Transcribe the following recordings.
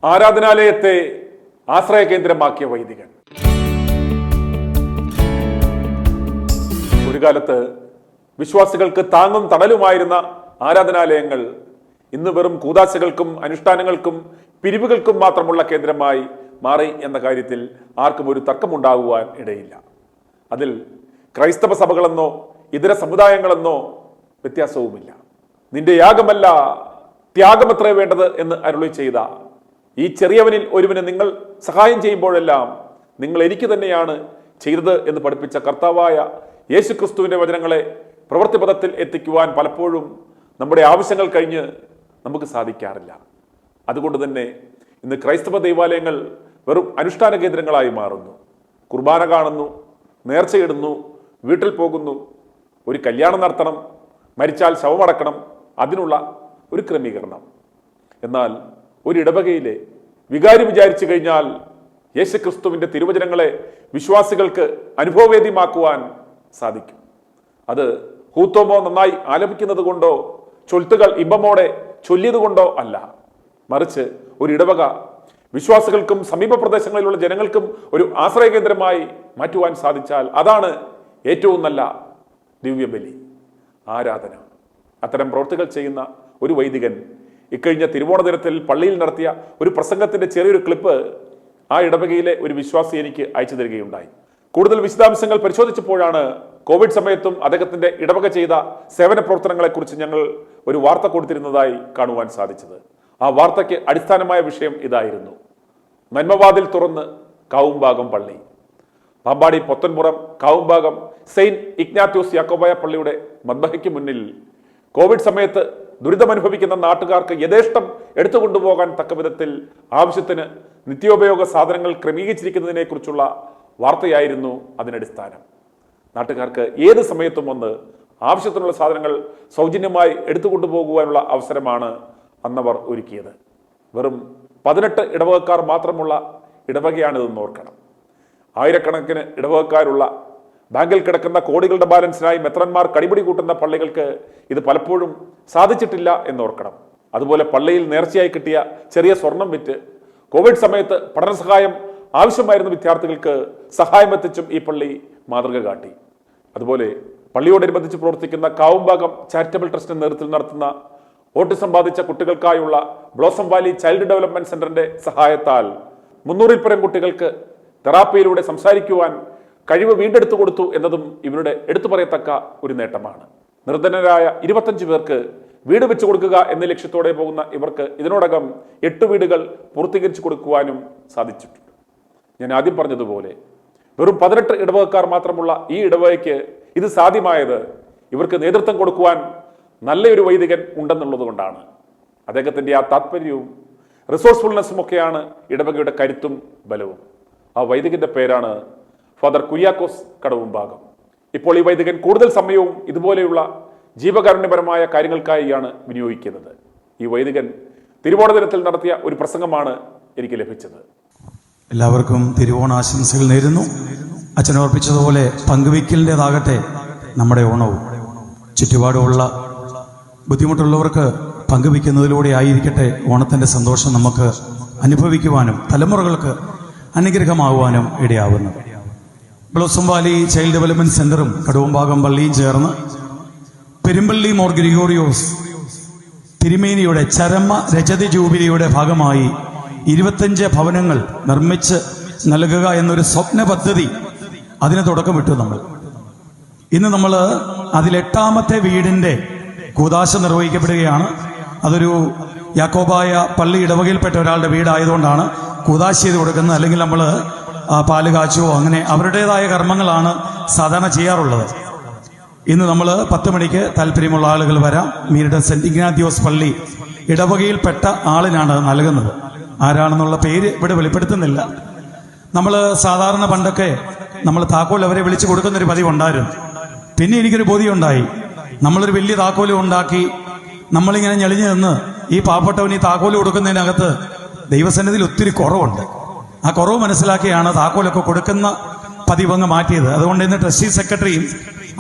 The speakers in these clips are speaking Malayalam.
ആരാധനാലയത്തെ ആശ്രയ കേന്ദ്രമാക്കിയ വൈദികൻ. ഒരു കാലത്ത് വിശ്വാസികൾക്ക് താങ്ങും തണലുമായിരുന്ന ആരാധനാലയങ്ങൾ ഇന്ന് വെറും കൂദാശകൾക്കും അനുഷ്ഠാനങ്ങൾക്കും പിരിവുകൾക്കും മാത്രമുള്ള കേന്ദ്രമായി മാറി എന്ന കാര്യത്തിൽ ആർക്കും ഒരു തർക്കമുണ്ടാകുവാൻ ഇടയില്ല. അതിൽ ക്രൈസ്തവ സഭകളെന്നോ ഇതര സമുദായങ്ങളെന്നോ വ്യത്യാസവുമില്ല. നിന്റെ യാഗമല്ല ത്യാഗമത്രേ വേണ്ടത് എന്ന് അരുളി ചെയ്ത ഈ ചെറിയവനിൽ ഒരുവന് നിങ്ങൾ സഹായം ചെയ്യുമ്പോഴെല്ലാം നിങ്ങൾ എനിക്ക് തന്നെയാണ് ചെയ്തത് എന്ന് പഠിപ്പിച്ച കർത്താവായ യേശു ക്രിസ്തുവിന്റെ വചനങ്ങളെ പ്രവൃത്തിപഥത്തിൽ എത്തിക്കുവാൻ പലപ്പോഴും നമ്മുടെ ആവശ്യങ്ങൾ കഴിഞ്ഞ് നമുക്ക് സാധിക്കാറില്ല. അതുകൊണ്ട് തന്നെ ഇന്ന് ക്രൈസ്തവ ദൈവാലയങ്ങൾ വെറും അനുഷ്ഠാന കേന്ദ്രങ്ങളായി മാറുന്നു. കുർബാന കാണുന്നു, നേർച്ചയിടുന്നു, വീട്ടിൽ പോകുന്നു, ഒരു കല്യാണം നടത്തണം, മരിച്ചാൽ ശവമടക്കണം, അതിനുള്ള ഒരു ക്രമീകരണം. എന്നാൽ ഒരു ഇടവകയിലെ വികാരി വിചാരിച്ചു കഴിഞ്ഞാൽ യേശുക്രിസ്തുവിന്റെ തിരുവചനങ്ങളെ വിശ്വാസികൾക്ക് അനുഭവവേദ്യമാക്കുവാൻ സാധിക്കും. അത് ഹൂത്തോമോ നന്നായി ആലപിക്കുന്നത് കൊണ്ടോ ചൊൽത്തുകൾ ഇമ്പമോടെ ചൊല്ലിയത് കൊണ്ടോ അല്ല, മറിച്ച് ഒരു ഇടവക വിശ്വാസികൾക്കും സമീപ പ്രദേശങ്ങളിലുള്ള ജനങ്ങൾക്കും ഒരു ആശ്രയ കേന്ദ്രമായി മാറ്റുവാൻ സാധിച്ചാൽ അതാണ് ഏറ്റവും നല്ല ദിവ്യബലി, ആരാധന. അത്തരം പ്രവൃത്തികൾ ചെയ്യുന്ന ഒരു വൈദികൻ ഇക്കഴിഞ്ഞ തിരുവോണ ദിനത്തിൽ പള്ളിയിൽ നടത്തിയ ഒരു പ്രസംഗത്തിന്റെ ചെറിയൊരു ക്ലിപ്പ് ആ ഇടവകയിലെ ഒരു വിശ്വാസി എനിക്ക് അയച്ചു തരികയുണ്ടായി. കൂടുതൽ വിശദാംശങ്ങൾ പരിശോധിച്ചപ്പോഴാണ് കോവിഡ് സമയത്തും അദ്ദേഹത്തിന്റെ ഇടവക ചെയ്ത സേവന പ്രവർത്തനങ്ങളെക്കുറിച്ച് ഞങ്ങൾ ഒരു വാർത്ത കൊടുത്തിരുന്നതായി കാണുവാൻ സാധിച്ചത്. ആ വാർത്തയ്ക്ക് അടിസ്ഥാനമായ വിഷയം ഇതായിരുന്നു: നന്മവാതിൽ തുറന്ന് കാവുംഭാഗം പള്ളി. പാമ്പാടി പൊത്തൻപുറം കാവുംഭാഗം സെയിന്റ് ഇഗ്നാത്യോസ് യാക്കോബായ പള്ളിയുടെ മദ്ബഹയ്ക്ക് മുന്നിൽ കോവിഡ് സമയത്ത് ദുരിതമനുഭവിക്കുന്ന നാട്ടുകാർക്ക് യഥേഷ്ടം എടുത്തുകൊണ്ടുപോകാൻ തക്ക വിധത്തിൽ ആവശ്യത്തിന് നിത്യോപയോഗ സാധനങ്ങൾ ക്രമീകരിച്ചിരിക്കുന്നതിനെ കുറിച്ചുള്ള വാർത്തയായിരുന്നു അതിനടിസ്ഥാനം. നാട്ടുകാർക്ക് ഏത് സമയത്തും വന്ന് ആവശ്യത്തിനുള്ള സാധനങ്ങൾ സൗജന്യമായി എടുത്തുകൊണ്ടുപോകുവാനുള്ള അവസരമാണ് അന്നവർ ഒരുക്കിയത്. വെറും 18 ഇടവകക്കാർ മാത്രമുള്ള ഇടവകയാണിതെന്ന് ഓർക്കണം. ആയിരക്കണക്കിന് ഇടവകക്കാരുള്ള ബാങ്കിൽ കിടക്കുന്ന കോടികളുടെ ബാലൻസിനായി മെത്രന്മാർ കടിപിടി കൂട്ടുന്ന പള്ളികൾക്ക് ഇത് പലപ്പോഴും സാധിച്ചിട്ടില്ല എന്നോർക്കണം. അതുപോലെ പള്ളിയിൽ നേർച്ചയായി കിട്ടിയ ചെറിയ സ്വർണം വിറ്റ് കോവിഡ് സമയത്ത് പഠനസഹായം ആവശ്യമായിരുന്ന വിദ്യാർത്ഥികൾക്ക് സഹായം എത്തിച്ചും ഈ പള്ളി മാതൃക കാട്ടി. അതുപോലെ പള്ളിയോടനുബന്ധിച്ച് പ്രവർത്തിക്കുന്ന കാവുംഭാഗം ചാരിറ്റബിൾ ട്രസ്റ്റിന്റെ നേതൃത്വത്തിൽ നടത്തുന്ന ഓട്ടിസം ബാധിച്ച കുട്ടികൾക്കായുള്ള ബ്ലോസം വാലി ചൈൽഡ് ഡെവലപ്മെന്റ് സെന്ററിന്റെ സഹായത്താൽ 300-ൽ പരം കുട്ടികൾക്ക് തെറാപ്പിയിലൂടെ സംസാരിക്കുവാൻ കഴിവ് വീണ്ടെടുത്തു കൊടുത്തു എന്നതും ഇവരുടെ എടുത്തു പറയത്തക്ക ഒരു നേട്ടമാണ്. നിർധനരായ 25 പേർക്ക് വീട് വെച്ചു കൊടുക്കുക എന്ന ലക്ഷ്യത്തോടെ പോകുന്ന ഇവർക്ക് ഇതിനോടകം 8 വീടുകൾ പൂർത്തീകരിച്ചു കൊടുക്കുവാനും സാധിച്ചിട്ടുണ്ട്. ഞാൻ ആദ്യം പറഞ്ഞതുപോലെ വെറും 18 ഇടവകക്കാർ മാത്രമുള്ള ഈ ഇടവകയ്ക്ക് ഇത് സാധ്യമായത് ഇവർക്ക് നേതൃത്വം കൊടുക്കുവാൻ നല്ലൊരു വൈദികൻ ഉണ്ടെന്നുള്ളത് കൊണ്ടാണ്. അദ്ദേഹത്തിന്റെ ആ താല്പര്യവും റിസോഴ്സ്ഫുൾനെസ്സും ഒക്കെയാണ് ഇടവകയുടെ കരുത്തും ബലവും. ആ വൈദികന്റെ പേരാണ് ഫാദർ കുര്യാക്കോസ് കടവുംഭാഗം. ഇപ്പോൾ ഈ വൈദികൻ കൂടുതൽ സമയവും ഇതുപോലെയുള്ള ജീവകാരുണ്യപരമായ കാര്യങ്ങൾക്കായാണ് വിനിയോഗിക്കുന്നത്. ഈ വൈദികൻ തിരുവോണ ദിനത്തിൽ നടത്തിയ ഒരു പ്രസംഗമാണ് എനിക്ക് ലഭിച്ചത്. എല്ലാവർക്കും തിരുവോണ ആശംസകൾ നേരുന്നു. അച്ഛൻ ഓർപ്പിച്ചതുപോലെ പങ്കുവയ്ക്കലിൻ്റെതാകട്ടെ നമ്മുടെ ഓണവും. ചുറ്റുപാടുമുള്ള ബുദ്ധിമുട്ടുള്ളവർക്ക് പങ്കുവയ്ക്കുന്നതിലൂടെ ആയിരിക്കട്ടെ ഓണത്തിന്റെ സന്തോഷം നമുക്ക് അനുഭവിക്കുവാനും തലമുറകൾക്ക് അനുഗ്രഹമാകുവാനും ഇടയാവുന്നത്. ബ്ലോസം വാലി ചൈൽഡ് ഡെവലപ്മെന്റ് സെന്ററും കടവുംഭാഗം പള്ളിയും ചേർന്ന് പെരുമ്പള്ളി മോർ ഗ്രിഗോറിയോസ് തിരുമേനിയുടെ ചരമ രജത ജൂബിലിയുടെ ഭാഗമായി 25 ഭവനങ്ങൾ നിർമ്മിച്ച് നൽകുക എന്നൊരു സ്വപ്ന പദ്ധതി അതിന് തുടക്കമിട്ടു. ഇന്ന് നമ്മൾ അതിൽ 8ാമത്തെ വീടിന്റെ കൂദാശ നിർവഹിക്കപ്പെടുകയാണ്. അതൊരു യാക്കോബായ പള്ളി ഇടവകയിൽപ്പെട്ട ഒരാളുടെ വീടായതുകൊണ്ടാണ് കൂദാശ ചെയ്ത് കൊടുക്കുന്നത്. അല്ലെങ്കിൽ നമ്മൾ പാല് കാച്ചുവോ അങ്ങനെ അവരുടേതായ കർമ്മങ്ങളാണ് സാധാരണ ചെയ്യാറുള്ളത്. ഇന്ന് നമ്മൾ 10 മണിക്ക് താല്പര്യമുള്ള ആളുകൾ വരാം. മീരുടെ സെന്റ് ഇഗ്നാത്യോസ് പള്ളി ഇടവകയിൽപ്പെട്ട ആളിനാണ് നൽകുന്നത്. ആരാണെന്നുള്ള പേര് ഇവിടെ വെളിപ്പെടുത്തുന്നില്ല. നമ്മൾ സാധാരണ പണ്ടൊക്കെ നമ്മൾ താക്കോൽ അവരെ വിളിച്ചു കൊടുക്കുന്നൊരു പതിവ് ഉണ്ടായിരുന്നു. പിന്നെ എനിക്കൊരു ബോധ്യമുണ്ടായി, നമ്മളൊരു വലിയ താക്കോല് ഉണ്ടാക്കി നമ്മളിങ്ങനെ ഞെളിഞ്ഞു നിന്ന് ഈ പാവപ്പെട്ടവന് ഈ താക്കോല് കൊടുക്കുന്നതിനകത്ത് ദൈവസന്നിധിയിൽ ഒത്തിരി കുറവുണ്ട്. ആ കുറവ് മനസ്സിലാക്കിയാണ് താക്കോലൊക്കെ കൊടുക്കുന്ന പതിവങ്ങ് മാറ്റിയത്. അതുകൊണ്ട് ഇന്ന് ട്രസ്റ്റി സെക്രട്ടറിയും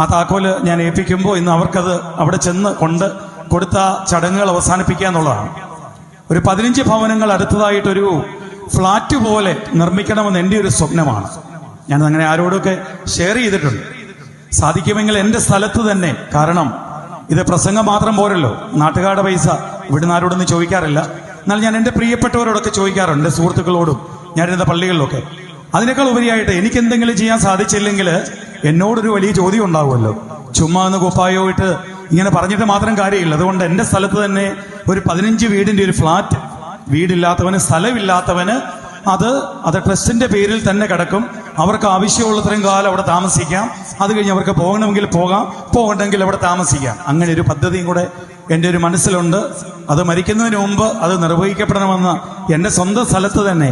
ആ താക്കോല് ഞാൻ ഏൽപ്പിക്കുമ്പോൾ ഇന്ന് അവർക്കത് അവിടെ ചെന്ന് കൊടുത്ത ചടങ്ങുകൾ അവസാനിപ്പിക്കുക എന്നുള്ളതാണ്. ഒരു 15 ഭവനങ്ങൾ അടുത്തതായിട്ടൊരു ഫ്ലാറ്റ് പോലെ നിർമ്മിക്കണമെന്ന് എൻ്റെ ഒരു സ്വപ്നമാണ്. ഞാൻ അങ്ങനെ ആരോടൊക്കെ ഷെയർ ചെയ്തിട്ടുണ്ട്. സാധിക്കുമെങ്കിൽ എൻ്റെ സ്ഥലത്ത് തന്നെ. കാരണം ഇത് പ്രസംഗം മാത്രം പോരല്ലോ, നാട്ടുകാരുടെ പൈസ ഇവിടുന്ന് ആരോടൊന്നും ചോദിക്കാറില്ല. എന്നാൽ ഞാൻ എൻ്റെ പ്രിയപ്പെട്ടവരോടൊക്കെ ചോദിക്കാറുണ്ട്, എൻ്റെ സുഹൃത്തുക്കളോടും ഞാനിരുന്ന പള്ളികളിലൊക്കെ. അതിനേക്കാൾ ഉപരിയായിട്ട് എനിക്ക് എന്തെങ്കിലും ചെയ്യാൻ സാധിച്ചില്ലെങ്കിൽ എന്നോടൊരു വലിയ ചോദ്യം ഉണ്ടാവുമല്ലോ. ചുമ്മാ ഒന്ന് കുപ്പായോ ഇട്ട് ഇങ്ങനെ പറഞ്ഞിട്ട് മാത്രം കാര്യമില്ല. അതുകൊണ്ട് എൻ്റെ സ്ഥലത്ത് തന്നെ ഒരു 15 വീടിന്റെ ഒരു ഫ്ലാറ്റ്, വീടില്ലാത്തവന്, സ്ഥലമില്ലാത്തവന് അത് ട്രസ്റ്റിന്റെ പേരിൽ തന്നെ കിടക്കും. അവർക്ക് ആവശ്യമുള്ളത്രയും കാലം അവിടെ താമസിക്കാം. അത് കഴിഞ്ഞ് അവർക്ക് പോകണമെങ്കിൽ പോകാം, പോകണമെങ്കിൽ അവിടെ താമസിക്കാം. അങ്ങനെ ഒരു പദ്ധതിയും കൂടെ എൻ്റെ ഒരു മനസ്സിലുണ്ട്. അത് മരിക്കുന്നതിന് മുമ്പ് അത് നിർവഹിക്കപ്പെടണമെന്ന് എൻ്റെ സ്വന്തം സ്ഥലത്ത് തന്നെ.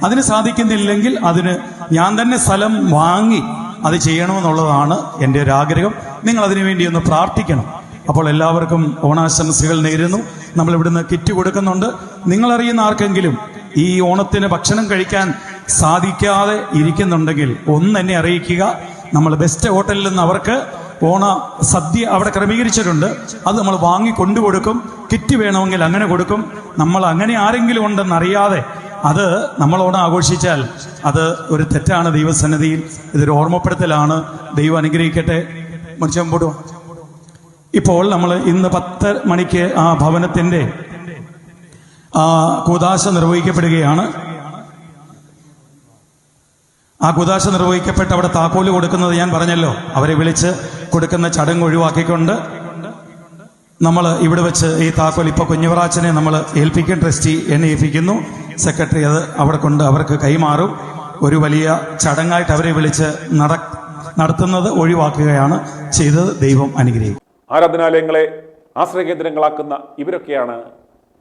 അതിന് സാധിക്കുന്നില്ലെങ്കിൽ അതിന് ഞാൻ തന്നെ സ്ഥലം വാങ്ങി അത് ചെയ്യണമെന്നുള്ളതാണ് എൻ്റെ ഒരു ആഗ്രഹം. നിങ്ങൾ അതിനു വേണ്ടി ഒന്ന് പ്രാർത്ഥിക്കണം. അപ്പോൾ എല്ലാവർക്കും ഓണാശംസകൾ നേരുന്നു. നമ്മൾ ഇവിടുന്ന് കിറ്റ് കൊടുക്കുന്നുണ്ട്. നിങ്ങളറിയുന്ന ആർക്കെങ്കിലും ഈ ഓണത്തിന് ഭക്ഷണം കഴിക്കാൻ സാധിക്കാതെ ഇരിക്കുന്നുണ്ടെങ്കിൽ ഒന്ന് എന്നെ അറിയിക്കുക. നമ്മൾ ബെസ്റ്റ് ഹോട്ടലിൽ നിന്ന് അവർക്ക് ഓണ സദ്യ അവിടെ ക്രമീകരിച്ചിട്ടുണ്ട്. അത് നമ്മൾ വാങ്ങി കൊണ്ടുകൊടുക്കും. കിറ്റ് വേണമെങ്കിൽ അങ്ങനെ കൊടുക്കും. നമ്മൾ അങ്ങനെ ആരെങ്കിലും ഉണ്ടെന്നറിയാതെ അത് നമ്മൾ ഓണം ആഘോഷിച്ചാൽ അത് ഒരു തെറ്റാണ് ദൈവസന്നിധിയിൽ. ഇതൊരു ഓർമ്മപ്പെടുത്തലാണ്. ദൈവം അനുഗ്രഹിക്കട്ടെ. മുൻചമ്പോടും ഇപ്പോൾ നമ്മൾ ഇന്ന് 10 മണിക്ക് ആ ഭവനത്തിന്റെ കൂദാശ നിർവഹിക്കപ്പെടുകയാണ്. ആ കൂദാശ നിർവഹിക്കപ്പെട്ട് അവിടെ താക്കോല് കൊടുക്കുന്നത് ഞാൻ പറഞ്ഞല്ലോ. അവരെ വിളിച്ച് കൊടുക്കുന്ന ചടങ്ങ് ഒഴിവാക്കിക്കൊണ്ട് നമ്മൾ ഇവിടെ വെച്ച് ഈ താക്കോൽ ഇപ്പൊ കുഞ്ഞുവറാച്ചനെ നമ്മൾ ഏൽപ്പിക്കും. ട്രസ്റ്റി എന്നെ ഏൽപ്പിക്കുന്നു. സെക്രട്ടറി അത് അവിടെ കൊണ്ട് അവർക്ക് കൈമാറും. ഒരു വലിയ ചടങ്ങായിട്ട് അവരെ വിളിച്ച് നടത്തുന്നത് ഒഴിവാക്കുകയാണ് ചെയ്തത്. ദൈവം അനുഗ്രഹിക്കും. ആരാധനാലയങ്ങളെ ആശ്രയകേന്ദ്രങ്ങളാക്കുന്ന ഇവരൊക്കെയാണ്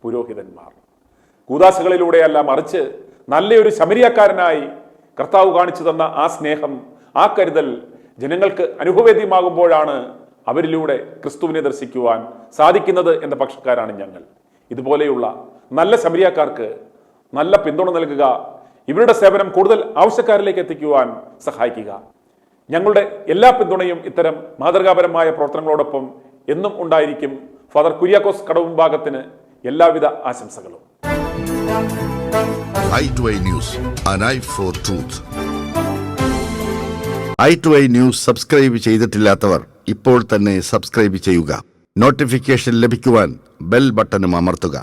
പുരോഹിതന്മാർ. കൂദാശകളിലൂടെയല്ല, മറിച്ച് നല്ലൊരു ശമരിയക്കാരനായി കർത്താവ് കാണിച്ചു തന്ന ആ സ്നേഹം, ആ കരുതൽ ജനങ്ങൾക്ക് അനുഭവവേദ്യമാകുമ്പോഴാണ് അവരിലൂടെ ക്രിസ്തുവിനെ ദർശിക്കുവാൻ സാധിക്കുന്നത് എന്ന പക്ഷക്കാരാണ് ഞങ്ങൾ. ഇതുപോലെയുള്ള നല്ല ശമരിയക്കാർക്ക് നല്ല പിന്തുണ നൽകുക, ഇവരുടെ സേവനം കൂടുതൽ ആവശ്യക്കാരിലേക്ക് എത്തിക്കുവാൻ സഹായിക്കുക. ഞങ്ങളുടെ എല്ലാ പിന്തുണയും ഇത്തരം മാതൃകാപരമായ പ്രവർത്തനങ്ങളോടൊപ്പം എന്നും ഉണ്ടായിരിക്കും. ഫാദർ കുര്യാക്കോസ് കടവുംഭാഗത്തിന് എല്ലാവിധ ആശംസകളും. i2i News, an eye for truth. i2i News subscribe ചെയ്തിട്ടില്ലാത്തവർ ഇപ്പോൾ തന്നെ സബ്സ്ക്രൈബ് ചെയ്യുക. നോട്ടിഫിക്കേഷൻ ലഭിക്കുവാൻ ബെൽ ബട്ടണും അമർത്തുക.